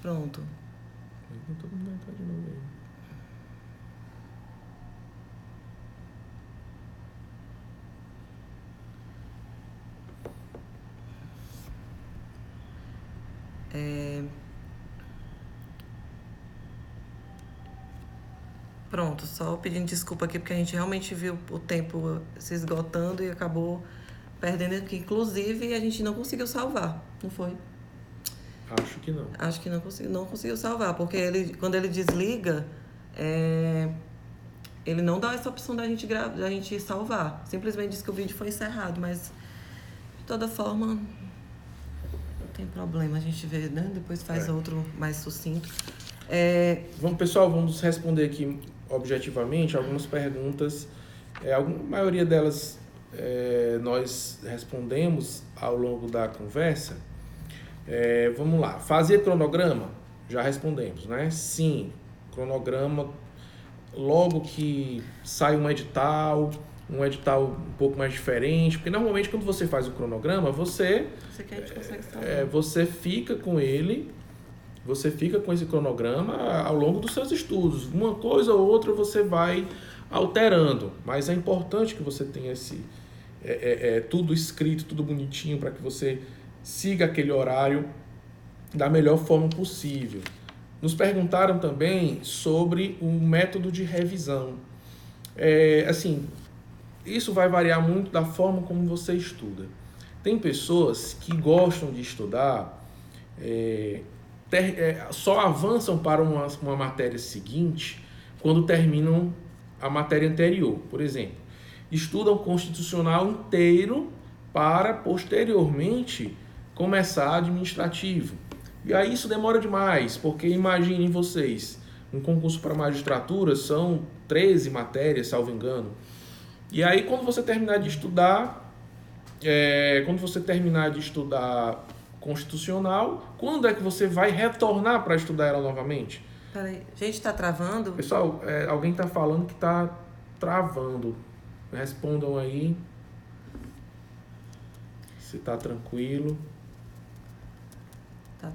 Pronto. Todo mundo vai entrar de novo aí. Pronto, só pedindo desculpa aqui, porque a gente realmente viu o tempo se esgotando e acabou perdendo aqui. Inclusive, a gente não conseguiu salvar, não foi? Acho que não. Acho que não conseguiu salvar, porque quando ele desliga, ele não dá essa opção da gente salvar. Simplesmente diz que o vídeo foi encerrado, mas de toda forma, não tem problema. A gente vê, né? Depois faz outro mais sucinto. Pessoal, vamos responder aqui objetivamente algumas perguntas. A maioria delas nós respondemos ao longo da conversa. Vamos lá. Fazia cronograma? Já respondemos, né? Sim, cronograma. Logo que sai um edital um pouco mais diferente, porque normalmente quando você faz o cronograma, você fica com ele, você fica com esse cronograma ao longo dos seus estudos. Uma coisa ou outra você vai alterando, mas é importante que você tenha tudo escrito, tudo bonitinho, para que você siga aquele horário da melhor forma possível. Nos perguntaram também sobre o método de revisão. Isso vai variar muito da forma como você estuda. Tem pessoas que gostam de estudar, só avançam para uma matéria seguinte quando terminam a matéria anterior. Por exemplo, estudam o constitucional inteiro para posteriormente começar administrativo. E aí isso demora demais, porque imaginem vocês, um concurso para magistratura são 13 matérias, salvo engano. E aí quando você terminar de estudar, constitucional, quando é que você vai retornar para estudar ela novamente? Peraí, gente, tá travando? Pessoal, alguém tá falando que tá travando. Respondam aí se tá tranquilo. Tá.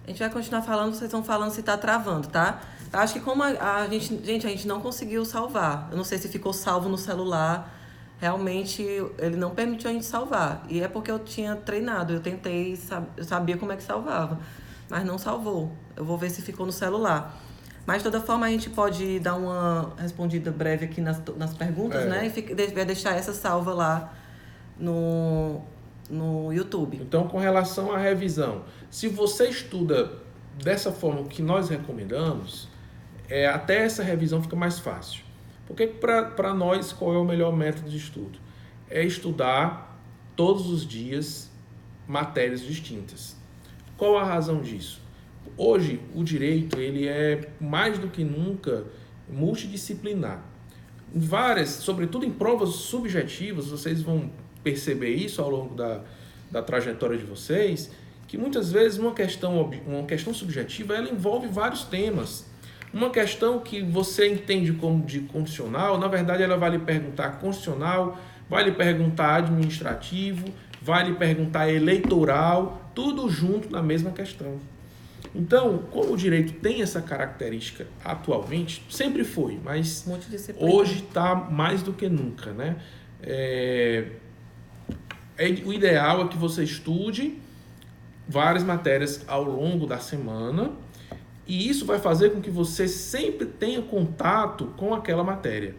A gente vai continuar falando, vocês vão falando se tá travando, tá? Eu acho que como a gente não conseguiu salvar. Eu não sei se ficou salvo no celular. Realmente, ele não permitiu a gente salvar. E é porque eu tinha treinado, eu tentei, eu sabia como é que salvava. Mas não salvou. Eu vou ver se ficou no celular. Mas, de toda forma, a gente pode dar uma respondida breve aqui nas perguntas, né? E vai deixar essa salva lá no YouTube. Então, com relação à revisão, se você estuda dessa forma que nós recomendamos, até essa revisão fica mais fácil. Porque para nós, qual é o melhor método de estudo? É estudar todos os dias matérias distintas. Qual a razão disso? Hoje, o direito ele é mais do que nunca multidisciplinar. Sobretudo em provas subjetivas, vocês vão perceber isso ao longo da trajetória de vocês, que muitas vezes uma questão subjetiva ela envolve vários temas. Uma questão que você entende como de constitucional, na verdade ela vai lhe perguntar constitucional, vai lhe perguntar administrativo, vai lhe perguntar eleitoral, tudo junto na mesma questão. Então, como o direito tem essa característica atualmente, sempre foi, mas hoje está mais do que nunca, né? O ideal é que você estude várias matérias ao longo da semana e isso vai fazer com que você sempre tenha contato com aquela matéria,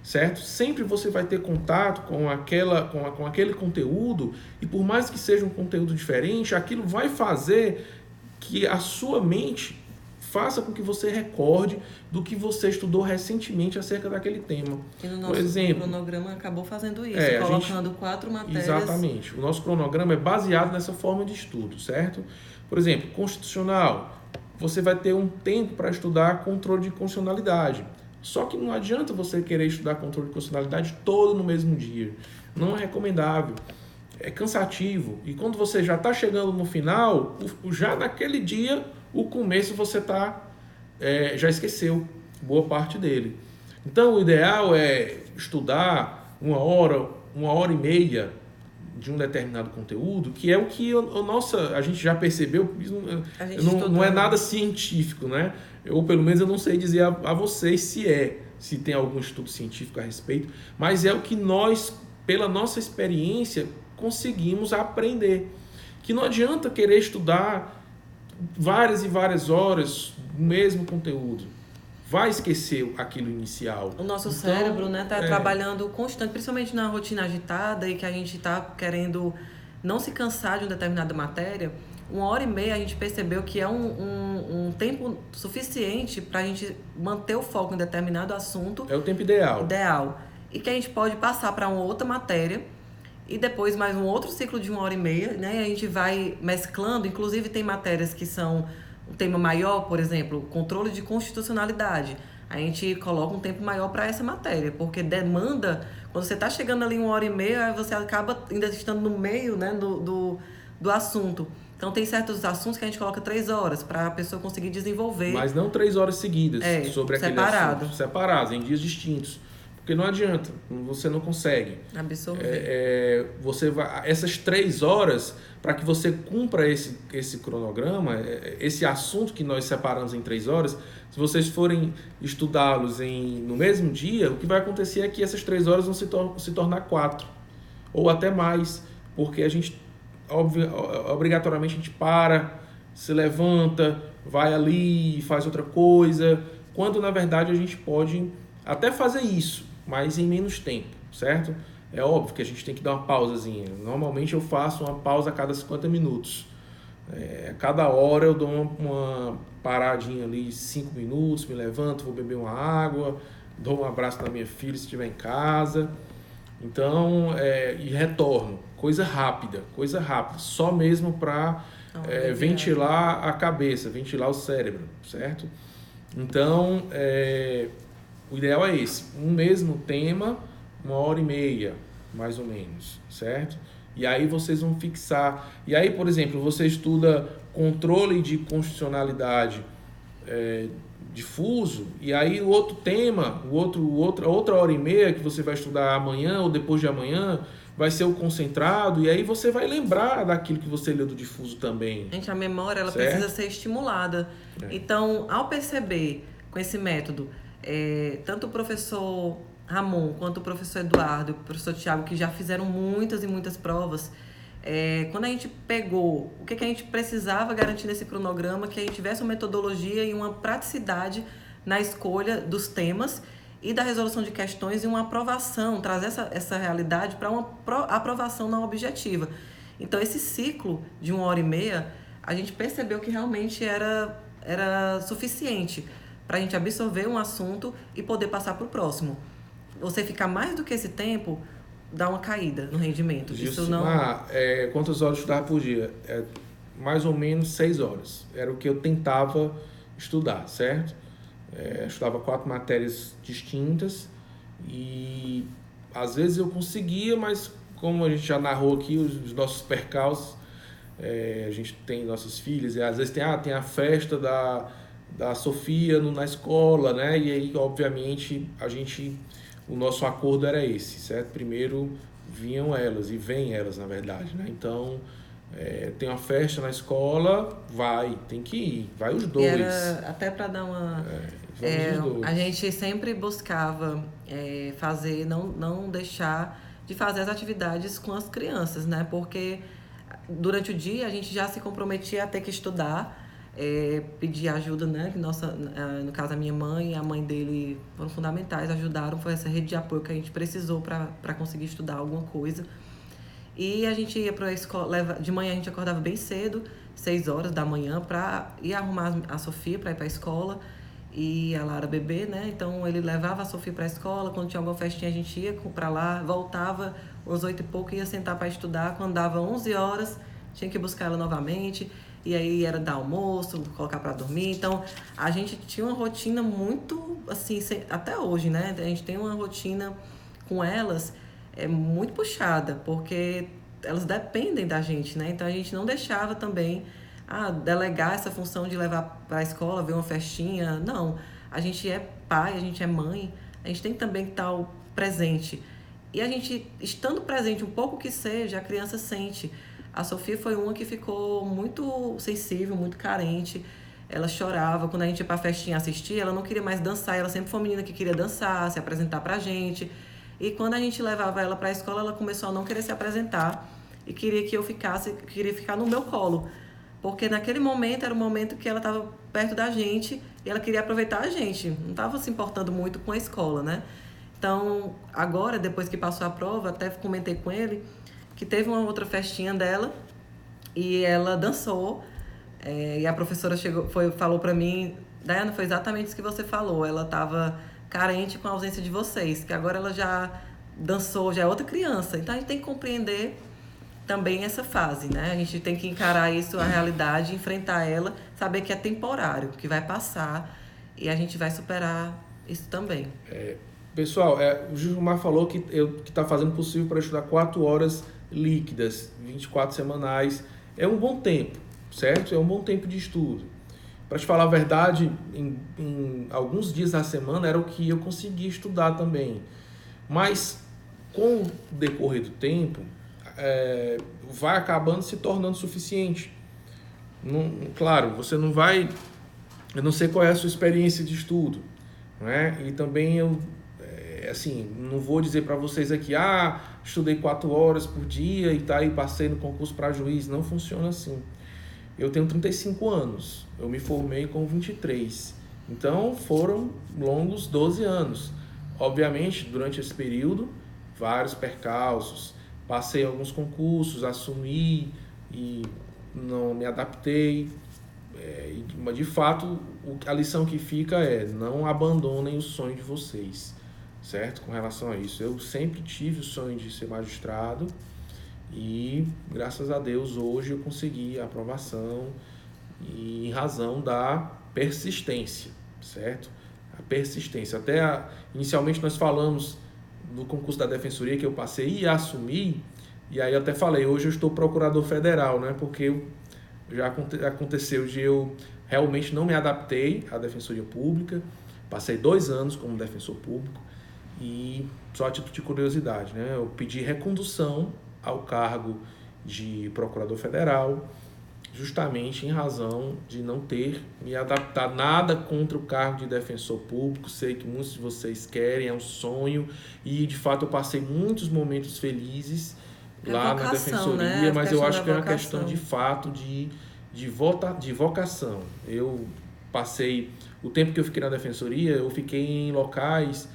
certo? Sempre você vai ter contato com aquele conteúdo e por mais que seja um conteúdo diferente, aquilo vai fazer que a sua mente faça com que você recorde do que você estudou recentemente acerca daquele tema. E no nosso cronograma acabou fazendo isso, colocando 4 matérias. Exatamente. O nosso cronograma é baseado nessa forma de estudo, certo? Por exemplo, constitucional, você vai ter um tempo para estudar controle de constitucionalidade. Só que não adianta você querer estudar controle de constitucionalidade todo no mesmo dia. Não é recomendável. É cansativo. E quando você já está chegando no final, já naquele dia, o começo você já esqueceu boa parte dele. Então, o ideal é estudar 1 hora e meia de um determinado conteúdo, que é o que a gente já percebeu, não é nada científico, né? Ou pelo menos eu não sei dizer a vocês se tem algum estudo científico a respeito, mas é o que nós, pela nossa experiência, conseguimos aprender. Que não adianta querer estudar várias e várias horas o mesmo conteúdo. Vai esquecer aquilo inicial. O nosso cérebro, né, tá trabalhando constante, principalmente na rotina agitada e que a gente tá querendo não se cansar de uma determinada matéria. 1h30 a gente percebeu que é um tempo suficiente para a gente manter o foco em determinado assunto. É o tempo ideal. E que a gente pode passar para uma outra matéria e depois mais um outro ciclo de 1h30, né? E a gente vai mesclando, inclusive tem matérias que são um tema maior, por exemplo, controle de constitucionalidade. A gente coloca um tempo maior para essa matéria, porque demanda, quando você está chegando ali 1h30, você acaba ainda estando no meio, né, do assunto. Então tem certos assuntos que a gente coloca 3 horas para a pessoa conseguir desenvolver. Mas não 3 horas seguidas sobre aquele assunto. Separados, em dias distintos. Porque não adianta, você não consegue absorver. Essas 3 horas, para que você cumpra esse cronograma, esse assunto que nós separamos em 3 horas, se vocês forem estudá-los no mesmo dia, o que vai acontecer é que essas 3 horas vão se tornar 4, ou até mais, porque a gente, obrigatoriamente, a gente para, se levanta, vai ali, faz outra coisa, quando na verdade a gente pode até fazer isso, mas em menos tempo, certo? É óbvio que a gente tem que dar uma pausazinha. Normalmente eu faço uma pausa a cada 50 minutos. A cada hora eu dou uma paradinha ali, 5 minutos, me levanto, vou beber uma água, dou um abraço na minha filha se estiver em casa. Então, e retorno. Coisa rápida, só mesmo para ventilar a cabeça, ventilar o cérebro, certo? Então, o ideal é esse, um mesmo tema, 1h30, mais ou menos, certo? E aí vocês vão fixar. E aí, por exemplo, você estuda controle de constitucionalidade difuso, e aí o outro tema, outra 1h30 que você vai estudar amanhã ou depois de amanhã, vai ser o concentrado, e aí você vai lembrar daquilo que você leu do difuso também. Gente, a memória, ela precisa ser estimulada. Então, ao perceber com esse método, tanto o professor Ramon quanto o professor Eduardo e o professor Tiago, que já fizeram muitas e muitas provas, quando a gente pegou o que a gente precisava garantir nesse cronograma, que a gente tivesse uma metodologia e uma praticidade na escolha dos temas e da resolução de questões e uma aprovação, trazer essa realidade para uma aprovação não objetiva. Então, esse ciclo de 1h30, a gente percebeu que realmente era suficiente para a gente absorver um assunto e poder passar para o próximo. Você ficar mais do que esse tempo, dá uma caída no rendimento. Isso não... quantas horas eu estudava por dia? Mais ou menos 6 horas. Era o que eu tentava estudar, certo? Eu estudava 4 matérias distintas e às vezes eu conseguia, mas como a gente já narrou aqui os nossos percalços, a gente tem nossas filhas e às vezes tem a festa da Sofia na escola, né? E aí, obviamente, o nosso acordo era esse, certo? Primeiro vinham elas, e vêm elas, na verdade, né? Então, tem uma festa na escola, tem que ir, vai os dois. Até para dar uma... a gente sempre buscava fazer, não deixar de fazer as atividades com as crianças, né? Porque durante o dia a gente já se comprometia a ter que estudar, pedir ajuda, né? No caso, a minha mãe e a mãe dele foram fundamentais, ajudaram, foi essa rede de apoio que a gente precisou para conseguir estudar alguma coisa. E a gente ia para a escola, de manhã a gente acordava bem cedo, 6 horas da manhã, para ir arrumar a Sofia para ir para a escola, e a Lara bebê, né? Então ele levava a Sofia para a escola, quando tinha alguma festinha a gente ia para lá, voltava às 8 e pouco, ia sentar para estudar, quando dava 11 horas, tinha que buscar ela novamente. E aí era dar almoço, colocar para dormir. Então, a gente tinha uma rotina muito, assim, até hoje, né? A gente tem uma rotina com elas muito puxada, porque elas dependem da gente, né? Então, a gente não deixava também delegar essa função de levar para a escola, ver uma festinha. Não, a gente é pai, a gente é mãe, a gente tem que também estar presente. E a gente, estando presente um pouco que seja, a criança sente. A Sofia foi uma que ficou muito sensível, muito carente. Ela chorava. Quando a gente ia pra festinha assistir, ela não queria mais dançar. Ela sempre foi uma menina que queria dançar, se apresentar pra gente. E quando a gente levava ela pra escola, ela começou a não querer se apresentar. E queria que eu ficasse, queria ficar no meu colo. Porque naquele momento era o momento que ela estava perto da gente e ela queria aproveitar a gente. Não estava se importando muito com a escola, né? Então, agora, depois que passou a prova, até comentei com ele que teve uma outra festinha dela e ela dançou. E a professora falou para mim, Daiana, foi exatamente isso que você falou. Ela estava carente com a ausência de vocês, que agora ela já dançou, já é outra criança. Então, a gente tem que compreender também essa fase, né? A gente tem que encarar isso, a realidade, enfrentar ela, saber que é temporário, que vai passar e a gente vai superar isso também. Pessoal, o Gilmar falou que está fazendo o possível para estudar 4 horas líquidas, 24 semanais. É um bom tempo, certo? É um bom tempo de estudo. Para te falar a verdade, em alguns dias da semana era o que eu conseguia estudar também. Mas com o decorrer do tempo, vai acabando se tornando suficiente. Claro, você não vai... Eu não sei qual é a sua experiência de estudo, né? E também eu, assim, não vou dizer para vocês aqui, estudei 4 horas por dia e passei no concurso para juiz. Não funciona assim. Eu tenho 35 anos, eu me formei com 23. Então foram longos 12 anos. Obviamente, durante esse período, vários percalços. Passei alguns concursos, assumi e não me adaptei. Mas de fato, a lição que fica é: não abandonem o sonho de vocês, certo? Com relação a isso. Eu sempre tive o sonho de ser magistrado e, graças a Deus, hoje eu consegui a aprovação e em razão da persistência, certo? A persistência. Inicialmente nós falamos no concurso da Defensoria que eu passei e assumi, e aí eu até falei, hoje eu estou procurador federal, né? Porque já aconteceu de eu realmente não me adaptei à Defensoria Pública, passei 2 anos como defensor público e, só a título de curiosidade, né? Eu pedi recondução ao cargo de procurador federal, justamente em razão de não ter me adaptado. Nada contra o cargo de defensor público, sei que muitos de vocês querem, é um sonho, e de fato eu passei muitos momentos felizes lá na defensoria, né? Mas eu acho que é uma questão de fato de vocação. Eu passei, o tempo que eu fiquei na defensoria, eu fiquei em locais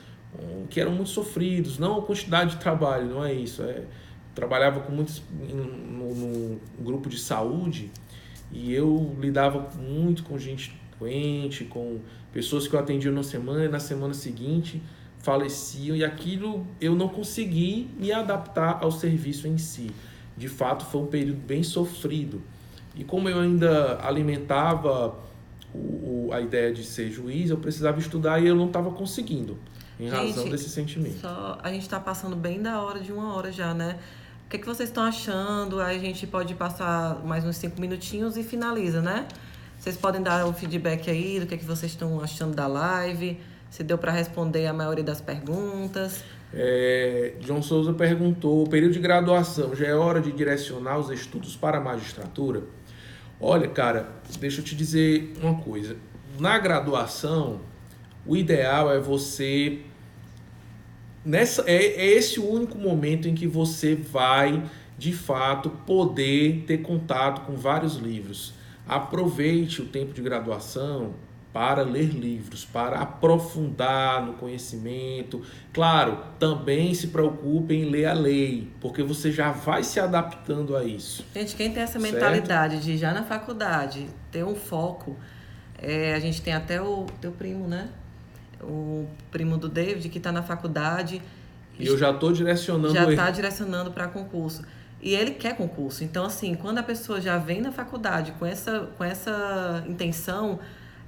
que eram muito sofridos, não a quantidade de trabalho, não é isso, trabalhava com muitos no grupo de saúde, e eu lidava muito com gente doente, com pessoas que eu atendia na semana e na semana seguinte faleciam, e aquilo eu não consegui me adaptar ao serviço em si. De fato, foi um período bem sofrido. E como eu ainda alimentava a ideia de ser juiz, eu precisava estudar e eu não estava conseguindo, em razão desse sentimento. A gente está passando bem da hora de 1 hora já, né? O que vocês estão achando? Aí a gente pode passar mais uns 5 minutinhos e finaliza, né? Vocês podem dar o feedback aí do que vocês estão achando da live, se deu para responder a maioria das perguntas. João Souza perguntou, período de graduação, já é hora de direcionar os estudos para a magistratura? Olha, cara, deixa eu te dizer uma coisa. Na graduação, o ideal é você... É esse o único momento em que você vai, de fato, poder ter contato com vários livros. Aproveite o tempo de graduação para ler livros, para aprofundar no conhecimento. Claro, também se preocupe em ler a lei, porque você já vai se adaptando a isso. Gente, quem tem essa mentalidade de já na faculdade ter um foco, a gente tem até o teu primo, né? O primo do David, que está na faculdade. E eu já estou direcionando ele. Já está direcionando para concurso. E ele quer concurso. Então, assim, quando a pessoa já vem na faculdade com essa intenção,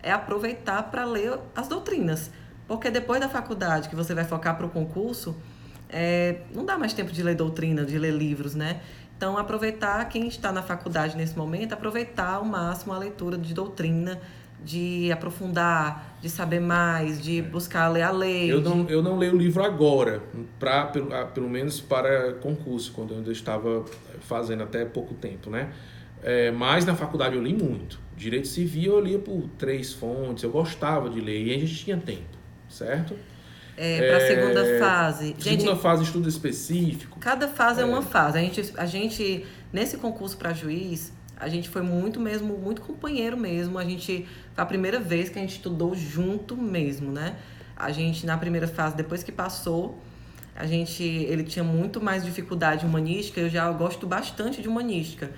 é aproveitar para ler as doutrinas. Porque depois da faculdade, que você vai focar para o concurso, não dá mais tempo de ler doutrina, de ler livros, né? Então, aproveitar, quem está na faculdade nesse momento, aproveitar ao máximo a leitura de doutrina, de aprofundar, de saber mais, de buscar ler a lei. Eu não leio o livro agora, pelo menos para concurso, quando eu ainda estava fazendo até pouco tempo, né? Mas na faculdade eu li muito. Direito Civil eu lia por 3 fontes, eu gostava de ler e a gente tinha tempo, certo? Para a segunda fase. Segunda fase, estudo específico. Cada fase é uma fase. A gente nesse concurso para juiz, a gente foi muito companheiro mesmo. Foi a primeira vez que a gente estudou junto mesmo, né? A gente, na primeira fase, depois que passou, ele tinha muito mais dificuldade humanística, eu já gosto bastante de humanística.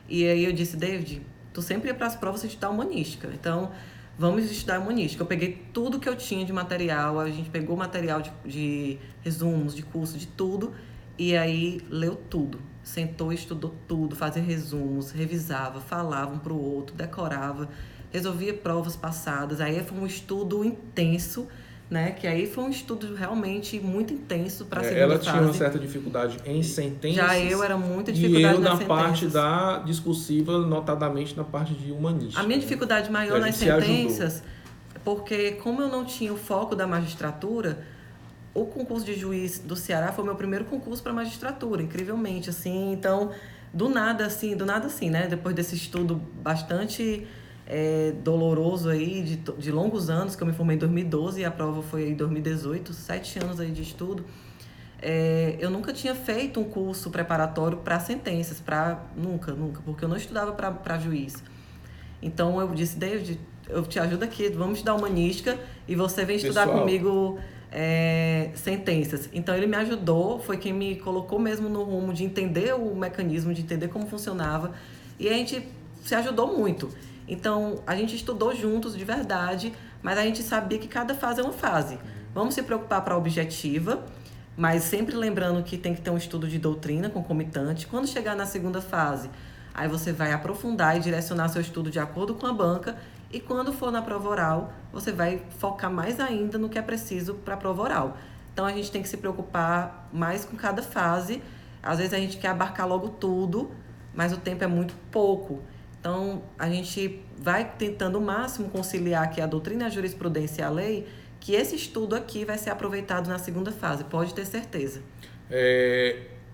E aí eu disse, David, tu sempre ia para as provas estudar humanística, então vamos estudar humanística. Eu peguei tudo que eu tinha de material, a gente pegou material de resumos, de curso, de tudo, e aí leu tudo. Sentou, estudou tudo, fazia resumos, revisava, falava um para o outro, decorava, resolvia provas passadas. Aí foi um estudo intenso, né? Que aí foi um estudo realmente muito intenso para a segunda ela fase. Ela tinha uma certa dificuldade em sentenças. Já eu era muita dificuldade nas sentenças. E eu na parte da discursiva, notadamente na parte de humanística. A minha dificuldade maior nas sentenças, porque como eu não tinha o foco da magistratura, o concurso de juiz do Ceará foi o meu primeiro concurso para magistratura, incrivelmente, assim. Então, do nada assim, né? Depois desse estudo bastante doloroso aí, de longos anos, que eu me formei em 2012 e a prova foi em 2018, 7 anos aí de estudo, eu nunca tinha feito um curso preparatório para sentenças, nunca, porque eu não estudava para juiz. Então, eu disse, David, eu te ajudo aqui, vamos estudar humanística e você vem estudar comigo sentenças. Então ele me ajudou, foi quem me colocou mesmo no rumo de entender o mecanismo, de entender como funcionava, e a gente se ajudou muito. Então a gente estudou juntos de verdade, mas a gente sabia que cada fase é uma fase. Vamos se preocupar para a objetiva, mas sempre lembrando que tem que ter um estudo de doutrina concomitante. Quando chegar na segunda fase, aí você vai aprofundar e direcionar seu estudo de acordo com a banca. E quando for na prova oral, você vai focar mais ainda no que é preciso para a prova oral. Então, a gente tem que se preocupar mais com cada fase. Às vezes, a gente quer abarcar logo tudo, mas o tempo é muito pouco. Então, a gente vai tentando o máximo conciliar aqui a doutrina, a jurisprudência e a lei, que esse estudo aqui vai ser aproveitado na segunda fase, pode ter certeza.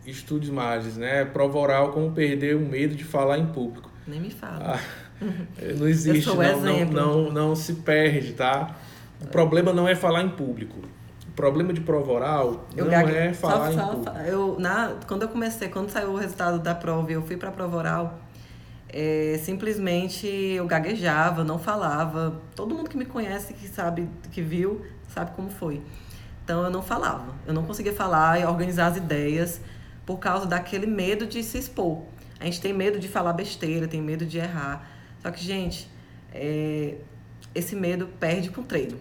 Estudos mais, né? Prova oral, como perder o medo de falar em público. Nem me fala. Não existe, não se perde, tá? O problema não é falar em público. O problema de prova oral é falar em público. Quando saiu o resultado da prova e eu fui para a prova oral, simplesmente eu gaguejava, não falava. Todo mundo que me conhece, que sabe, que viu, sabe como foi. Então eu não falava, eu não conseguia falar e organizar as ideias por causa daquele medo de se expor. A gente tem medo de falar besteira, tem medo de errar. Só que, gente, esse medo perde com o treino.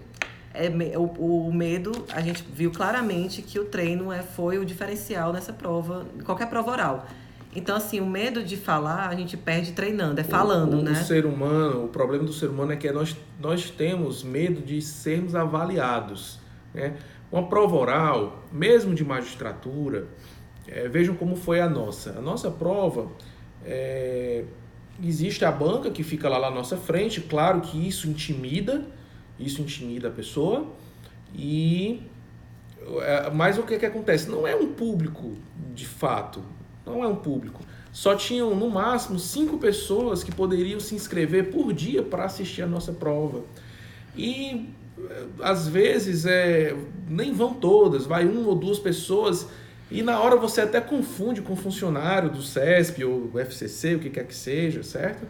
O medo, a gente viu claramente que o treino foi o diferencial nessa prova, qualquer prova oral. Então, assim, o medo de falar, a gente perde treinando, falando, né? O problema do ser humano é que nós temos medo de sermos avaliados, né? Uma prova oral, mesmo de magistratura, vejam como foi a nossa. A nossa prova... existe a banca que fica lá na nossa frente, claro que isso intimida a pessoa, mas o que acontece? Não é um público de fato, não é um público. Só tinham no máximo 5 pessoas que poderiam se inscrever por dia para assistir a nossa prova. E às vezes nem vão todas, vai 1 ou 2 pessoas. E na hora você até confunde com o funcionário do CESP ou do FCC, o que quer que seja, certo?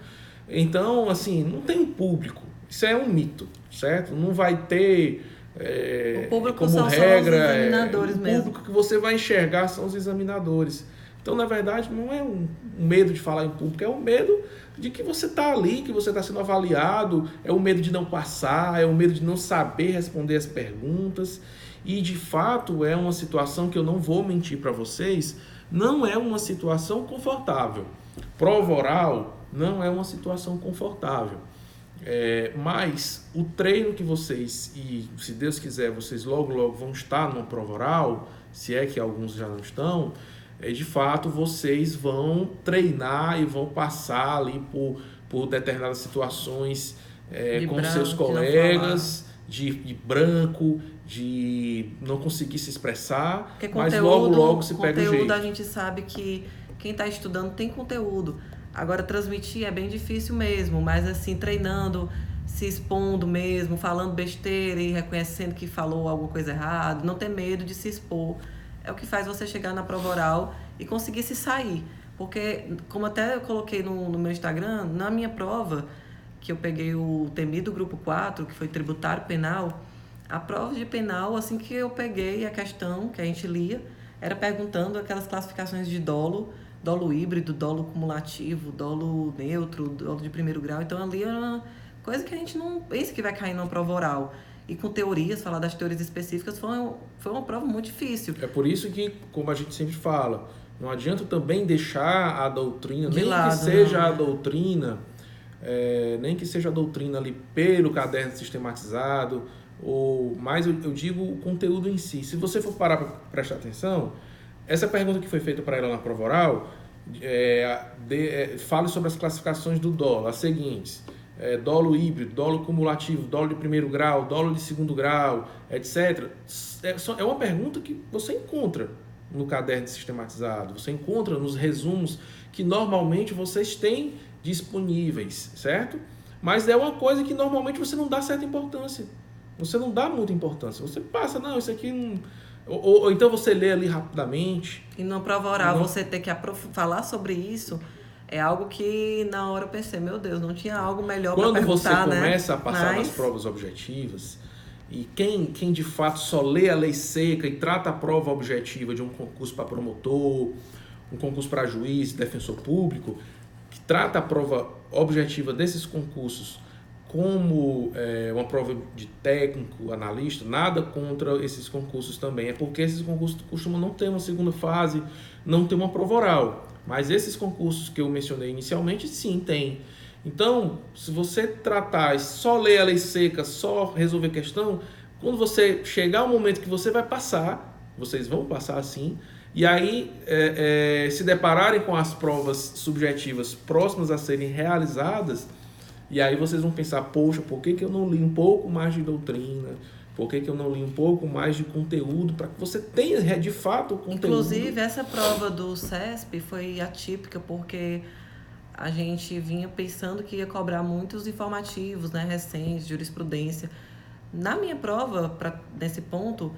Então, assim, não tem público. Isso é um mito, certo? Não vai ter o público como são regra. São os examinadores mesmo. O público que você vai enxergar são os examinadores. Então, na verdade, não é um medo de falar em público, é um medo de que você está ali, que você está sendo avaliado, é o medo de não passar, é o medo de não saber responder as perguntas. E, de fato, é uma situação que eu não vou mentir para vocês, não é uma situação confortável. Prova oral não é uma situação confortável. Mas o treino que vocês, e se Deus quiser, vocês logo vão estar numa prova oral, se é que alguns já não estão, de fato, vocês vão treinar e vão passar ali por determinadas situações com branco, seus de não colegas, de branco, de não conseguir se expressar, Porque mas conteúdo, logo se pega o jeito. conteúdo a gente sabe que quem está estudando tem conteúdo. Agora, transmitir é bem difícil mesmo, mas assim, treinando, se expondo mesmo, falando besteira e reconhecendo que falou alguma coisa errada, não ter medo de se expor, é o que faz você chegar na prova oral e conseguir se sair. Porque, como até eu coloquei no meu Instagram, na minha prova, que eu peguei o temido grupo 4, que foi tributário penal, a prova de penal, assim que eu peguei a questão que a gente lia, era perguntando aquelas classificações de dolo, dolo híbrido, dolo cumulativo, dolo neutro, dolo de primeiro grau. Então ali era uma coisa que a gente não pensa que vai cair numa prova oral. E com teorias, falar das teorias específicas, foi uma prova muito difícil. É por isso que, como a gente sempre fala, não adianta também deixar a doutrina, De nem lado, que seja não, a doutrina, nem que seja a doutrina ali pelo caderno sistematizado, mas eu digo o conteúdo em si. Se você for parar para prestar atenção, essa pergunta que foi feita para ela na prova oral, fale sobre as classificações do dolo, as seguintes: dolo híbrido, dolo cumulativo, dolo de primeiro grau, dolo de segundo grau, etc. É uma pergunta que você encontra no caderno sistematizado, você encontra nos resumos que normalmente vocês têm disponíveis, certo? Mas é uma coisa que normalmente você não dá certa importância. Você não dá muita importância. Você passa, não, isso aqui não... Ou então você lê ali rapidamente. E na prova oral, você ter que falar sobre isso é algo que na hora eu pensei, meu Deus, não tinha algo melhor para perguntar, quando você né? começa a passar nas provas objetivas, e quem de fato só lê a lei seca e trata a prova objetiva de um concurso para promotor, um concurso para juiz, defensor público, que trata a prova objetiva desses concursos como uma prova de técnico, analista, nada contra esses concursos também. É porque esses concursos costumam não ter uma segunda fase, não ter uma prova oral. Mas esses concursos que eu mencionei inicialmente, sim, tem. Então, se você tratar, só ler a lei seca, só resolver questão, quando você chegar ao momento que você vai passar, vocês vão passar assim, e aí se depararem com as provas subjetivas próximas a serem realizadas, e aí vocês vão pensar, poxa, por que eu não li um pouco mais de doutrina? Por que eu não li um pouco mais de conteúdo? Para que você tenha, de fato, o conteúdo. Inclusive, essa prova do CESP foi atípica, porque a gente vinha pensando que ia cobrar muitos informativos, né, recentes, jurisprudência. Na minha prova, nesse ponto,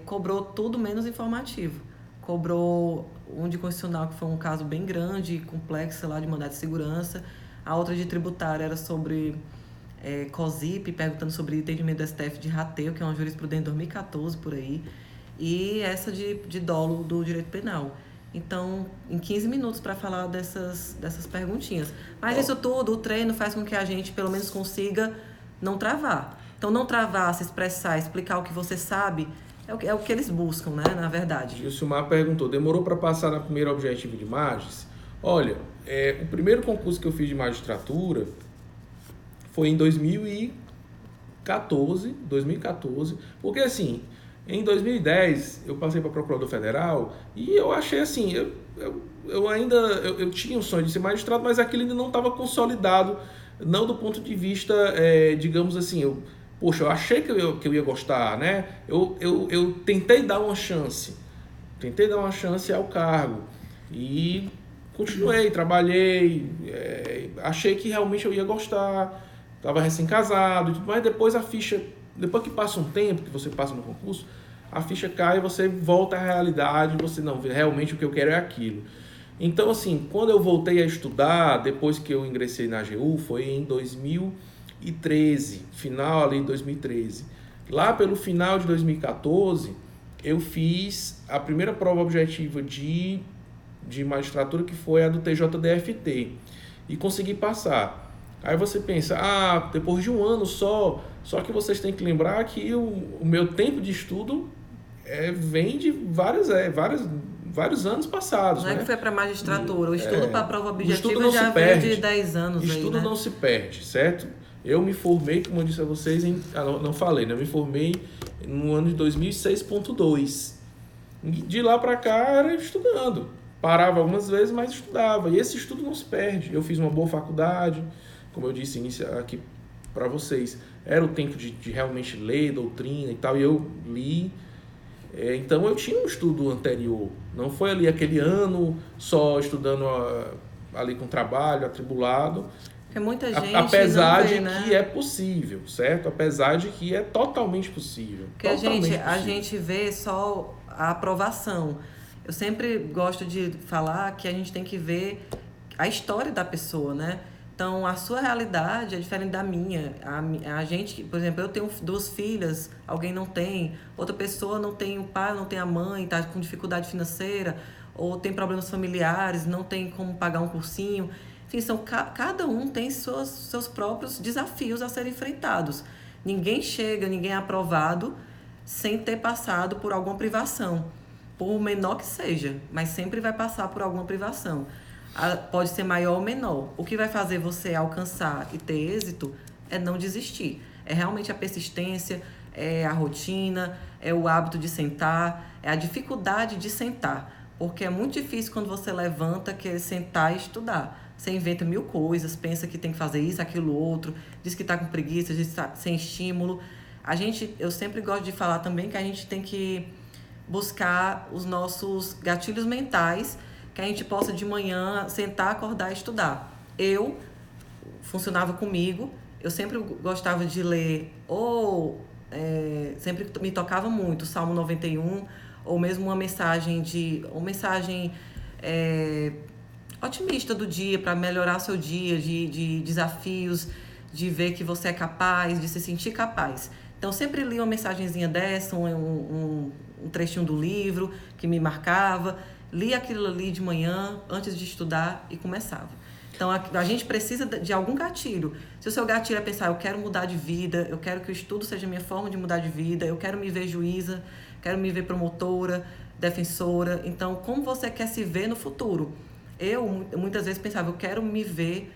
cobrou tudo menos informativo. Cobrou um de constitucional, que foi um caso bem grande, complexo, lá de mandado de segurança. A outra de tributária era sobre COSIP, perguntando sobre entendimento do STF de rateio, que é uma jurisprudência de 2014, por aí. E essa de dolo do direito penal. Então, em 15 minutos para falar dessas perguntinhas. Mas isso tudo, o treino faz com que a gente, pelo menos, consiga não travar. Então, não travar, se expressar, explicar o que você sabe, é o que eles buscam, né, na verdade. Gilcimar perguntou, demorou para passar na primeira objetiva de Magis? Olha, o primeiro concurso que eu fiz de magistratura foi em 2014, porque assim, em 2010 eu passei para procurador federal e eu achei assim, eu tinha um sonho de ser magistrado, mas aquilo ainda não estava consolidado, não do ponto de vista, digamos assim, eu achei que eu ia gostar, né? Eu tentei dar uma chance ao cargo e continuei, trabalhei, achei que realmente eu ia gostar, estava recém-casado, mas depois depois que passa um tempo, que você passa no concurso, a ficha cai e você volta à realidade, você não, realmente o que eu quero é aquilo. Então, assim, quando eu voltei a estudar, depois que eu ingressei na AGU, foi em 2013, final ali de 2013. Lá pelo final de 2014, eu fiz a primeira prova objetiva de magistratura, que foi a do TJDFT, e consegui passar. Aí você pensa, depois de um ano só que vocês têm que lembrar que o meu tempo de estudo vem de vários anos passados. Não é né? que foi para magistratura, o estudo para a prova objetiva não já vem de 10 anos. O estudo aí, né? não se perde, certo? Eu me formei, como eu disse a vocês, não falei, né? Eu me formei no ano de 2006.2. De lá para cá era estudando. Parava algumas vezes, mas estudava. E esse estudo não se perde. Eu fiz uma boa faculdade, como eu disse aqui para vocês. Era o tempo de realmente ler doutrina e tal, e eu li. Então eu tinha um estudo anterior. Não foi ali aquele ano só estudando ali com trabalho, atribulado. Porque muita gente Apesar não vê, de né? que é possível, certo? Apesar de que é totalmente possível. Porque a gente vê só a aprovação. Eu sempre gosto de falar que a gente tem que ver a história da pessoa, né? Então, a sua realidade é diferente da minha. A gente, por exemplo, eu tenho 2 filhas, alguém não tem, outra pessoa não tem o pai, não tem a mãe, está com dificuldade financeira, ou tem problemas familiares, não tem como pagar um cursinho. Enfim, cada um tem seus próprios desafios a serem enfrentados. Ninguém chega, ninguém é aprovado sem ter passado por alguma privação, por menor que seja, mas sempre vai passar por alguma privação. Pode ser maior ou menor. O que vai fazer você alcançar e ter êxito é não desistir. É realmente a persistência, é a rotina, é o hábito de sentar, é a dificuldade de sentar. Porque é muito difícil quando você levanta, querer sentar e estudar. Você inventa 1000 coisas, pensa que tem que fazer isso, aquilo, outro, diz que está com preguiça, diz que está sem estímulo. Eu sempre gosto de falar também que a gente tem que buscar os nossos gatilhos mentais, que a gente possa de manhã sentar, acordar e estudar. Funcionava comigo, eu sempre gostava de ler, sempre me tocava muito o Salmo 91, ou mesmo uma mensagem otimista do dia, para melhorar seu dia, de desafios, de ver que você é capaz, de se sentir capaz. Então, sempre li uma mensagenzinha dessa, um trechinho do livro que me marcava, li aquilo ali de manhã, antes de estudar, e começava. Então, a gente precisa de algum gatilho. Se o seu gatilho é pensar, eu quero mudar de vida, eu quero que o estudo seja a minha forma de mudar de vida, eu quero me ver juíza, quero me ver promotora, defensora. Então, como você quer se ver no futuro? Eu muitas vezes pensava, eu quero me ver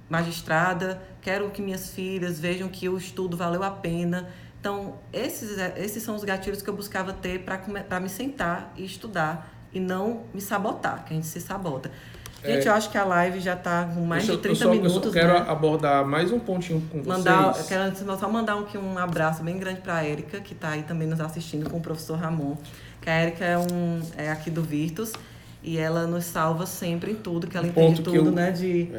magistrada, quero que minhas filhas vejam que o estudo valeu a pena. Então, esses são os gatilhos que eu buscava ter para me sentar e estudar e não me sabotar, que a gente se sabota. Gente, eu acho que a live já está com mais de 30 minutos. Eu só quero abordar mais um pontinho com vocês. Eu quero só mandar um abraço bem grande para a Érica, que está aí também nos assistindo com o professor Ramon. Que a Érica é aqui do Virtus. E ela nos salva sempre em tudo, que ela entende tudo, né? De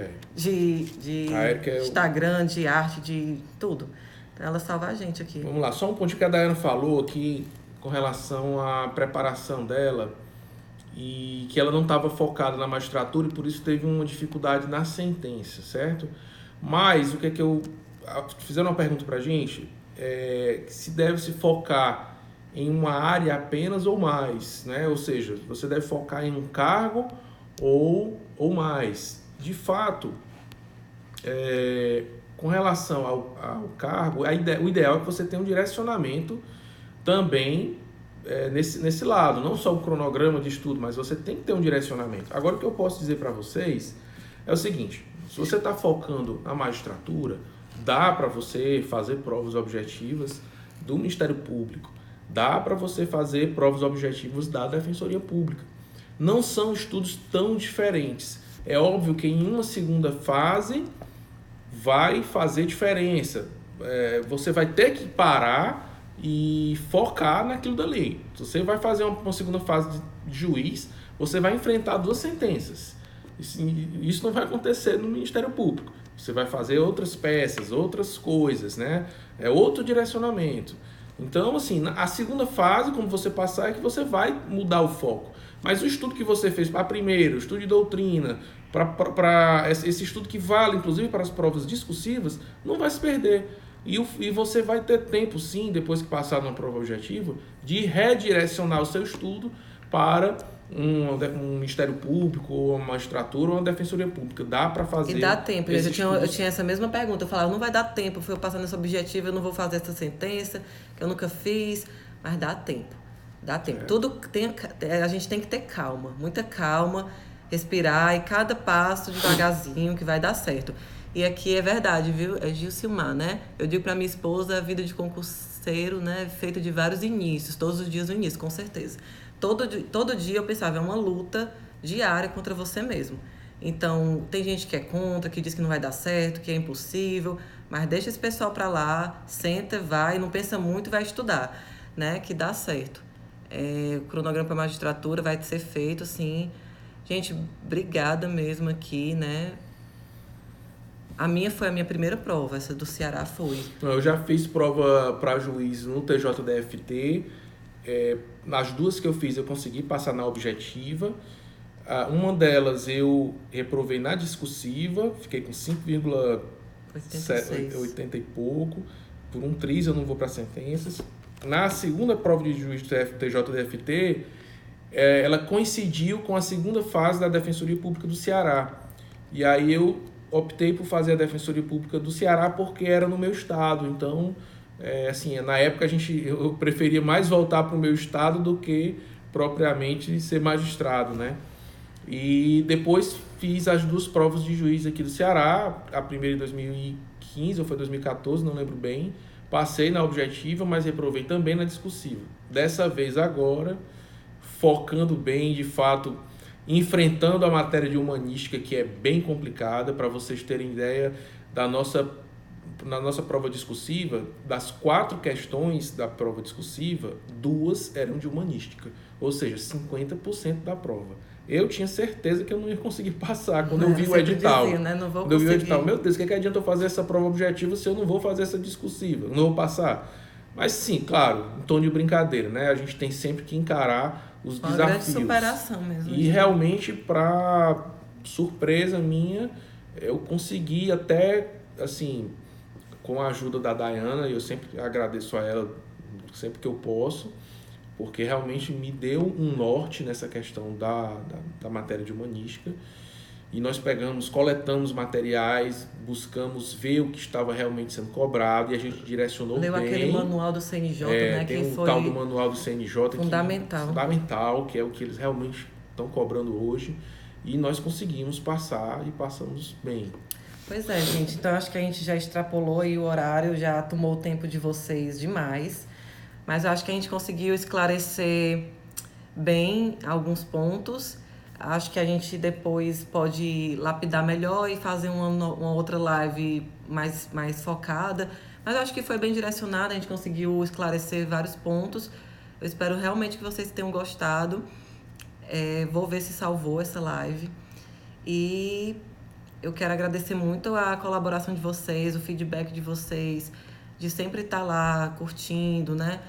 Instagram, de arte, de tudo. Então ela salva a gente aqui. Vamos lá, só um pontinho que a Daiane falou aqui com relação à preparação dela e que ela não estava focada na magistratura e por isso teve uma dificuldade na sentença, certo? Mas o que é que fizeram uma pergunta pra gente, se deve se focar em uma área apenas ou mais, né? Ou seja, você deve focar em um cargo ou mais. De fato, com relação ao cargo, o ideal é que você tenha um direcionamento também nesse lado, não só o cronograma de estudo, mas você tem que ter um direcionamento. Agora, o que eu posso dizer para vocês é o seguinte, se você está focando na magistratura, dá para você fazer provas objetivas do Ministério Público, dá para você fazer provas objetivas da Defensoria Pública. Não são estudos tão diferentes. É óbvio que em uma segunda fase vai fazer diferença. Você vai ter que parar e focar naquilo dali. Se você vai fazer uma segunda fase de juiz, você vai enfrentar 2 sentenças. Isso não vai acontecer no Ministério Público. Você vai fazer outras peças, outras coisas, né? É outro direcionamento. Então, assim, a segunda fase, quando você passar, é que você vai mudar o foco. Mas o estudo que você fez para a primeira, o estudo de doutrina, para esse estudo que vale, inclusive, para as provas discursivas, não vai se perder. E você vai ter tempo, sim, depois que passar numa prova objetiva, de redirecionar o seu estudo para um Ministério Público, ou uma magistratura, ou uma Defensoria Pública. Dá para fazer. E dá tempo. Eu tinha essa mesma pergunta. Eu falava, não vai dar tempo. Eu passar nesse objetivo, eu não vou fazer essa sentença, que eu nunca fiz. Mas dá tempo. Dá tempo. A gente tem que ter calma, muita calma, respirar, e cada passo devagarzinho, que vai dar certo. E aqui é verdade, viu? É Gilcimar, né? Eu digo para minha esposa, a vida de concurseiro, né, feita de vários inícios, todos os dias no início, com certeza. Todo dia eu pensava, é uma luta diária contra você mesmo. Então, tem gente que é contra, que diz que não vai dar certo, que é impossível, mas deixa esse pessoal para lá, senta, vai, não pensa muito e vai estudar, né? Que dá certo. O cronograma para magistratura vai ser feito, sim. Gente, obrigada mesmo aqui, né? A minha foi a minha primeira prova, essa do Ceará foi. Eu já fiz prova para juiz no TJDFT. Nas duas que eu fiz, eu consegui passar na objetiva. Uma delas eu reprovei na discursiva, fiquei com 5,80 e pouco. Por um triz eu não vou para sentenças. Na segunda prova de juiz do TJDFT, ela coincidiu com a segunda fase da Defensoria Pública do Ceará. E aí eu optei por fazer a Defensoria Pública do Ceará porque era no meu estado. Então, assim, na época eu preferia mais voltar para o meu estado do que propriamente ser magistrado, né? E depois fiz as duas provas de juiz aqui do Ceará, a primeira em 2015 ou foi 2014, não lembro bem. Passei na objetiva, mas reprovei também na discursiva. Dessa vez agora, focando bem, de fato, enfrentando a matéria de humanística, que é bem complicada. Para vocês terem ideia, na nossa prova discursiva, das 4 questões da prova discursiva, 2 eram de humanística, ou seja, 50% da prova. Eu tinha certeza que eu não ia conseguir passar quando eu vi o edital. Dizia, né? Não vou quando eu vi o conseguir. edital, meu Deus, o que adianta eu fazer essa prova objetiva se eu não vou fazer essa discursiva? Não vou passar. Mas sim, claro, em tom de brincadeira, né? A gente tem sempre que encarar os desafios. Uma grande superação mesmo. E realmente, para surpresa minha, eu consegui até, assim, com a ajuda da Dayana, eu sempre agradeço a ela sempre que eu posso, porque realmente me deu um norte nessa questão da matéria de humanística. E nós coletamos materiais, buscamos ver o que estava realmente sendo cobrado e a gente direcionou bem. Leu aquele manual do CNJ, né? Tem que um foi tal do manual do CNJ fundamental, que é o que eles realmente estão cobrando hoje. E nós conseguimos passar e passamos bem. Pois é, gente. Então, acho que a gente já extrapolou aí o horário, já tomou o tempo de vocês demais. Mas eu acho que a gente conseguiu esclarecer bem alguns pontos. Acho que a gente depois pode lapidar melhor e fazer uma outra live mais focada. Mas eu acho que foi bem direcionada, a gente conseguiu esclarecer vários pontos. Eu espero realmente que vocês tenham gostado. Vou ver se salvou essa live. E eu quero agradecer muito a colaboração de vocês, o feedback de vocês, de sempre estar lá curtindo, né?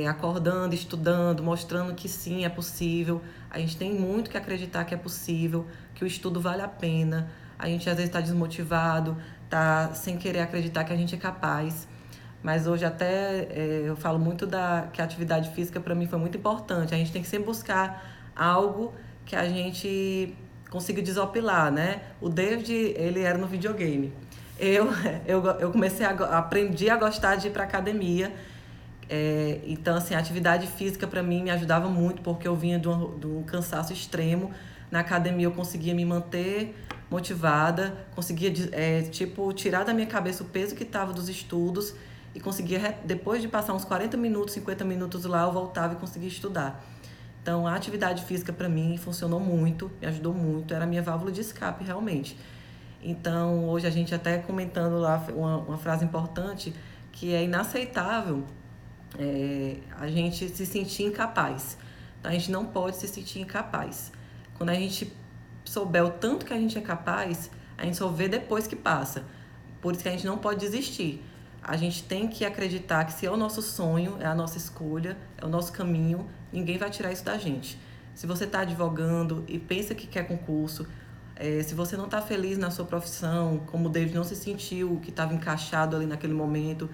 Acordando, estudando, mostrando que sim, é possível. A gente tem muito que acreditar que é possível, que o estudo vale a pena. A gente às vezes está desmotivado, está sem querer acreditar que a gente é capaz. Mas hoje até eu falo muito que a atividade física para mim foi muito importante. A gente tem que sempre buscar algo que a gente consiga desopilar, né? O David, ele era no videogame. Eu aprendi a gostar de ir para academia. Então, assim, a atividade física para mim me ajudava muito, porque eu vinha de um cansaço extremo. Na academia eu conseguia me manter motivada, conseguia, tirar da minha cabeça o peso que estava dos estudos e conseguia, depois de passar uns 40 minutos, 50 minutos lá, eu voltava e conseguia estudar. Então, a atividade física para mim funcionou muito, me ajudou muito, era a minha válvula de escape, realmente. Então, hoje a gente até comentando lá uma frase importante, que é inaceitável a gente se sentir incapaz. Então, a gente não pode se sentir incapaz. Quando a gente souber o tanto que a gente é capaz, a gente só vê depois que passa. Por isso que a gente não pode desistir. A gente tem que acreditar que se é o nosso sonho, é a nossa escolha, é o nosso caminho, ninguém vai tirar isso da gente. Se você está advogando e pensa que quer concurso, se você não está feliz na sua profissão, como o David não se sentiu, que estava encaixado ali naquele momento,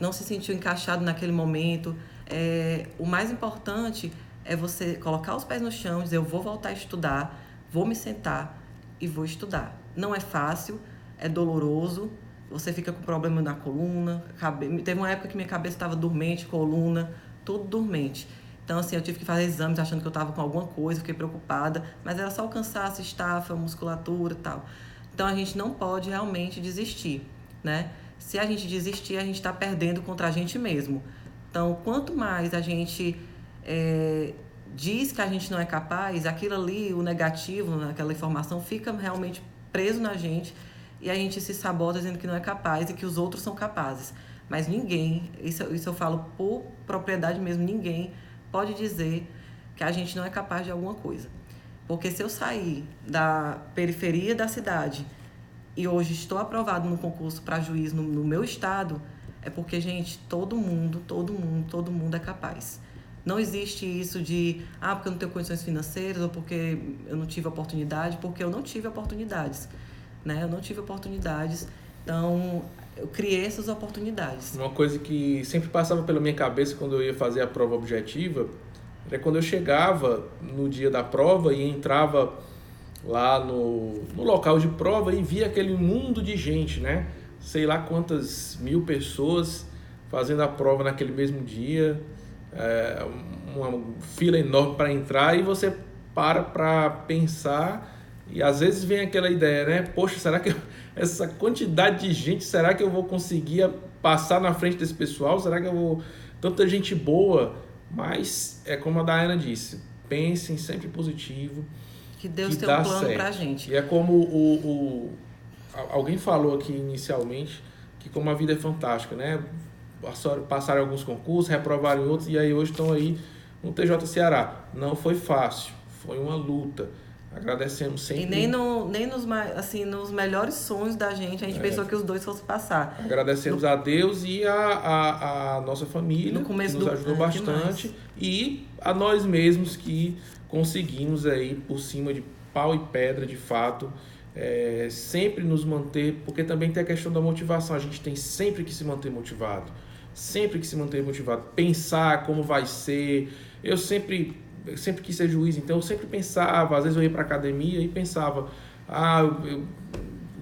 não se sentiu encaixado naquele momento, o mais importante é você colocar os pés no chão, dizer, eu vou voltar a estudar, vou me sentar e vou estudar. Não é fácil, é doloroso, você fica com problema na coluna, teve uma época que minha cabeça estava dormente, coluna, tudo dormente. Então, assim, eu tive que fazer exames achando que eu estava com alguma coisa, fiquei preocupada, mas era só o cansaço, estafa, musculatura e tal. Então, a gente não pode realmente desistir, né? Se a gente desistir, a gente está perdendo contra a gente mesmo. Então, quanto mais a gente diz que a gente não é capaz, aquilo ali, o negativo, aquela informação, fica realmente preso na gente e a gente se sabota dizendo que não é capaz e que os outros são capazes. Mas ninguém, isso eu falo por propriedade mesmo, ninguém pode dizer que a gente não é capaz de alguma coisa. Porque se eu sair da periferia da cidade e hoje estou aprovado no concurso para juiz no meu estado, é porque, gente, todo mundo é capaz. Não existe isso de, porque eu não tenho condições financeiras ou porque eu não tive oportunidade, porque eu não tive oportunidades, né? Eu não tive oportunidades, então eu criei essas oportunidades. Uma coisa que sempre passava pela minha cabeça quando eu ia fazer a prova objetiva era quando eu chegava no dia da prova e entrava lá no local de prova e via aquele mundo de gente, né? Sei lá quantas mil pessoas fazendo a prova naquele mesmo dia, uma fila enorme para entrar, e você para pensar e às vezes vem aquela ideia, né? Poxa, será que essa quantidade de gente, será que eu vou conseguir passar na frente desse pessoal? Será que eu vou... Tanta gente boa, mas é como a Daiana disse, pensem sempre positivo. Que Deus tem um plano pra gente. E é como alguém falou aqui inicialmente, que como a vida é fantástica, né? Passaram alguns concursos, reprovaram em outros, e aí hoje estão aí no TJ Ceará. Não foi fácil, foi uma luta. Agradecemos sempre. E nem nos melhores sonhos da gente, a gente pensou que os dois fossem passar. Agradecemos a Deus e a nossa família, no começo que nos ajudou bastante, e a nós mesmos que conseguimos aí, por cima de pau e pedra, de fato, sempre nos manter, porque também tem a questão da motivação. A gente tem sempre que se manter motivado. Sempre que se manter motivado. Pensar como vai ser. Eu sempre quis ser juiz, então eu sempre pensava, às vezes eu ia para academia e pensava,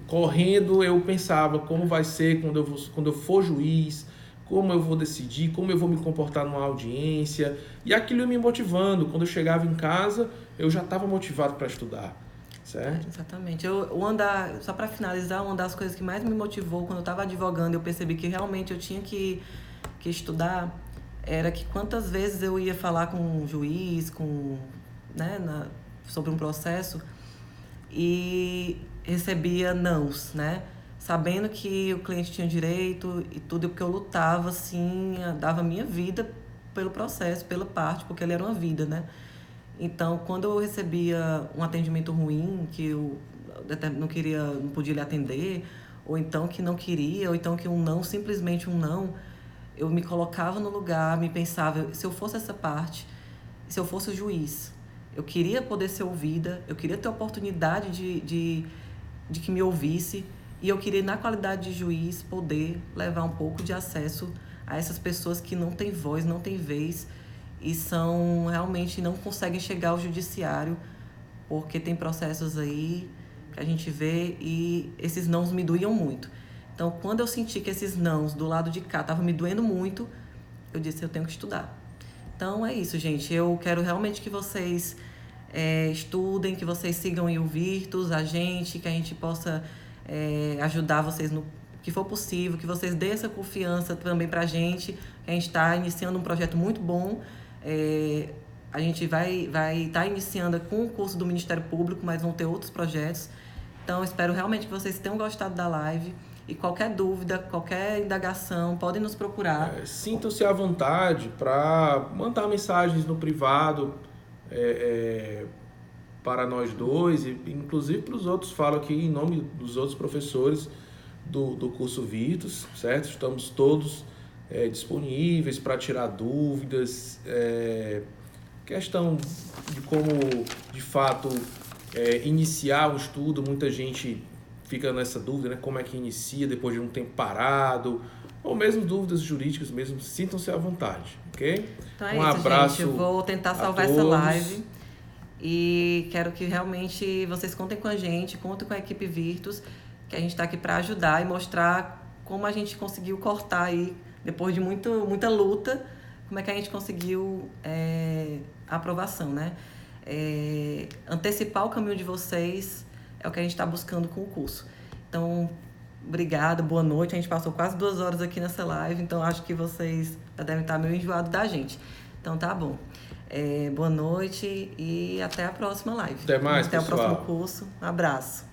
correndo eu pensava como vai ser quando eu for juiz, como eu vou decidir, como eu vou me comportar numa audiência, e aquilo me motivando. Quando eu chegava em casa, eu já estava motivado para estudar, certo? Exatamente. Só para finalizar, uma das coisas que mais me motivou quando eu estava advogando, eu percebi que realmente eu tinha que estudar, era que quantas vezes eu ia falar com um juiz, sobre um processo, e recebia nãos, né? Sabendo que o cliente tinha direito e tudo, porque eu lutava, assim, dava minha vida pelo processo, pela parte, porque ele era uma vida, né? Então, quando eu recebia um atendimento ruim, que eu não podia lhe atender, ou então que não queria, ou então que simplesmente um não, eu me colocava no lugar, me pensava, se eu fosse essa parte, se eu fosse o juiz, eu queria poder ser ouvida, eu queria ter a oportunidade de que me ouvisse, e eu queria, na qualidade de juiz, poder levar um pouco de acesso a essas pessoas que não têm voz, não têm vez, e realmente não conseguem chegar ao judiciário, porque tem processos aí que a gente vê, e esses nãos me doíam muito. Então, quando eu senti que esses nãos do lado de cá estavam me doendo muito, eu disse, eu tenho que estudar. Então, é isso, gente. Eu quero realmente que vocês estudem, que vocês sigam o Virtus, a gente, que a gente possa ajudar vocês no que for possível, que vocês dêem essa confiança também pra gente, que a gente está iniciando um projeto muito bom. A gente vai estar iniciando com o curso do Ministério Público, mas vão ter outros projetos. Então, espero realmente que vocês tenham gostado da live. E qualquer dúvida, qualquer indagação, podem nos procurar. Sintam-se à vontade para mandar mensagens no privado para nós dois, e inclusive para os outros. Falo aqui em nome dos outros professores do curso Virtus, certo? Estamos todos disponíveis para tirar dúvidas, questão de como, de fato, iniciar o estudo. Muita gente fica nessa dúvida, né? Como é que inicia depois de um tempo parado, ou mesmo dúvidas jurídicas mesmo. Sintam-se à vontade, ok? Então é abraço, gente. Eu vou tentar salvar essa live e quero que realmente vocês contem com a gente, contem com a equipe Virtus, que a gente está aqui para ajudar e mostrar como a gente conseguiu cortar aí, depois de muita luta, como é que a gente conseguiu a aprovação, né? Antecipar o caminho de vocês é o que a gente está buscando com o curso. Então, obrigada, boa noite. A gente passou quase 2 horas aqui nessa live, então acho que vocês já devem estar meio enjoados da gente. Então, tá bom. Boa noite e até a próxima live. Até mais, até pessoal. o próximo curso. Um abraço.